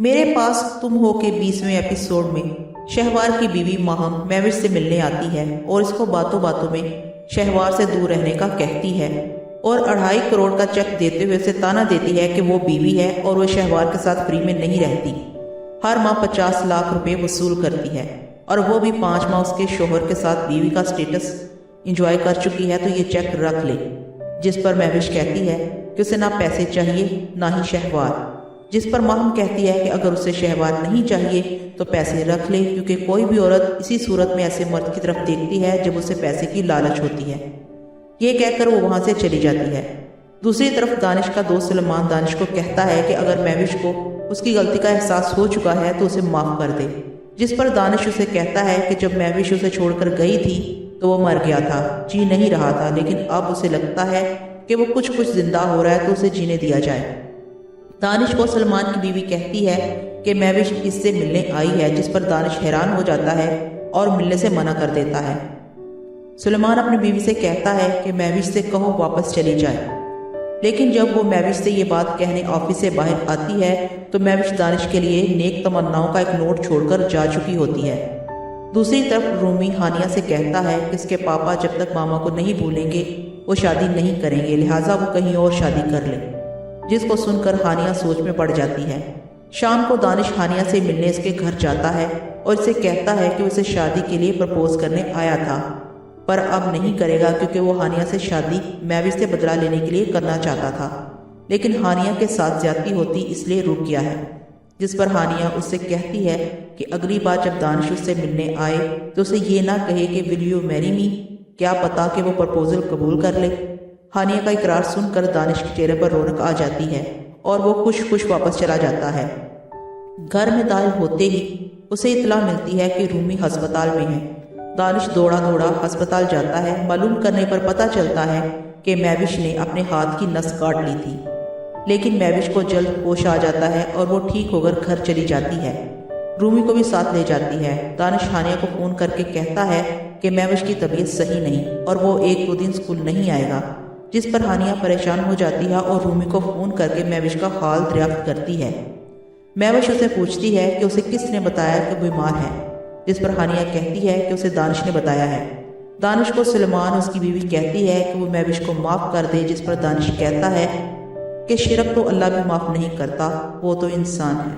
میرے پاس تم ہو کے 20ویں ایپیسوڈ میں شہوار کی بیوی ماہم مہوش سے ملنے آتی ہے اور اس کو باتوں باتوں میں شہوار سے دور رہنے کا کہتی ہے اور 2.5 کروڑ کا چیک دیتے ہوئے اسے تانا دیتی ہے کہ وہ بیوی ہے اور وہ شہوار کے ساتھ فری میں نہیں رہتی، ہر ماہ 50 لاکھ روپے وصول کرتی ہے اور وہ بھی 5 ماہ اس کے شوہر کے ساتھ بیوی کا سٹیٹس انجوائے کر چکی ہے تو یہ چیک رکھ لے، جس پر مہوش کہتی ہے کہ اسے نہ پیسے چاہیے نہ ہی شہوار، جس پر ماہم کہتی ہے کہ اگر اسے شہوار نہیں چاہیے تو پیسے رکھ لے، کیونکہ کوئی بھی عورت اسی صورت میں ایسے مرد کی طرف دیکھتی ہے جب اسے پیسے کی لالچ ہوتی ہے۔ یہ کہہ کر وہ وہاں سے چلی جاتی ہے۔ دوسری طرف دانش کا دوست سلمان دانش کو کہتا ہے کہ اگر مہوش کو اس کی غلطی کا احساس ہو چکا ہے تو اسے معاف کر دے، جس پر دانش اسے کہتا ہے کہ جب مہوش اسے چھوڑ کر گئی تھی تو وہ مر گیا تھا، جی نہیں رہا تھا، لیکن اب اسے لگتا ہے کہ وہ کچھ زندہ ہو رہا ہے تو اسے جینے دیا جائے۔ دانش کو سلمان کی بیوی کہتی ہے کہ مہوش اس سے ملنے آئی ہے، جس پر دانش حیران ہو جاتا ہے اور ملنے سے منع کر دیتا ہے۔ سلمان اپنی بیوی سے کہتا ہے کہ مہوش سے کہو واپس چلی جائے، لیکن جب وہ مہوش سے یہ بات کہنے آفس سے باہر آتی ہے تو مہوش دانش کے لیے نیک تمناؤں کا ایک نوٹ چھوڑ کر جا چکی ہوتی ہے۔ دوسری طرف رومی ہانیہ سے کہتا ہے کہ اس کے پاپا جب تک ماما کو نہیں بھولیں گے وہ شادی نہیں کریں گے، لہٰذا وہ کہیں اور شادی کر لے، جس کو سن کر ہانیہ سوچ میں پڑ جاتی ہے۔ شام کو دانش ہانیہ سے ملنے اس کے گھر جاتا ہے اور اسے کہتا ہے کہ اسے شادی کے لیے پرپوز کرنے آیا تھا پر اب نہیں کرے گا، کیونکہ وہ ہانیہ سے شادی مہوش سے بدلہ لینے کے لیے کرنا چاہتا تھا، لیکن ہانیہ کے ساتھ زیادتی ہوتی اس لیے رک گیا ہے، جس پر ہانیہ اس سے کہتی ہے کہ اگلی بار جب دانش اس سے ملنے آئے تو اسے یہ نہ کہے کہ ول یو میری می، کیا پتا کہ وہ پرپوزل قبول کر لے۔ ہانیہ کا اقرار سن کر دانش کے چہرے پر رونق آ جاتی ہے اور وہ خوش واپس چلا جاتا ہے۔ گھر میں داخل ہوتے ہی اسے اطلاع ملتی ہے کہ رومی ہسپتال میں ہے۔ دانش دوڑا ہسپتال جاتا ہے۔ معلوم کرنے پر پتہ چلتا ہے کہ مہوش نے اپنے ہاتھ کی نس کاٹ لی تھی، لیکن مہوش کو جلد ہوش آ جاتا ہے اور وہ ٹھیک ہو کر گھر چلی جاتی ہے۔ رومی کو بھی ساتھ لے جاتی ہے۔ دانش ہانیہ کو فون کر کے کہتا ہے کہ مہوش کی طبیعت صحیح نہیں اور وہ 1-2 دن اسکول نہیں آئے گا، جس پر ہانیہ پریشان ہو جاتی ہے اور رومی کو فون کر کے مہوش کا حال دریافت کرتی ہے۔ مہوش اسے پوچھتی ہے کہ اسے کس نے بتایا کہ وہ بیمار ہے، جس پر ہانیہ کہتی ہے کہ اسے دانش نے بتایا ہے۔ دانش کو سلمان اس کی بیوی کہتی ہے کہ وہ مہوش کو معاف کر دے، جس پر دانش کہتا ہے کہ شرک تو اللہ بھی معاف نہیں کرتا، وہ تو انسان ہے۔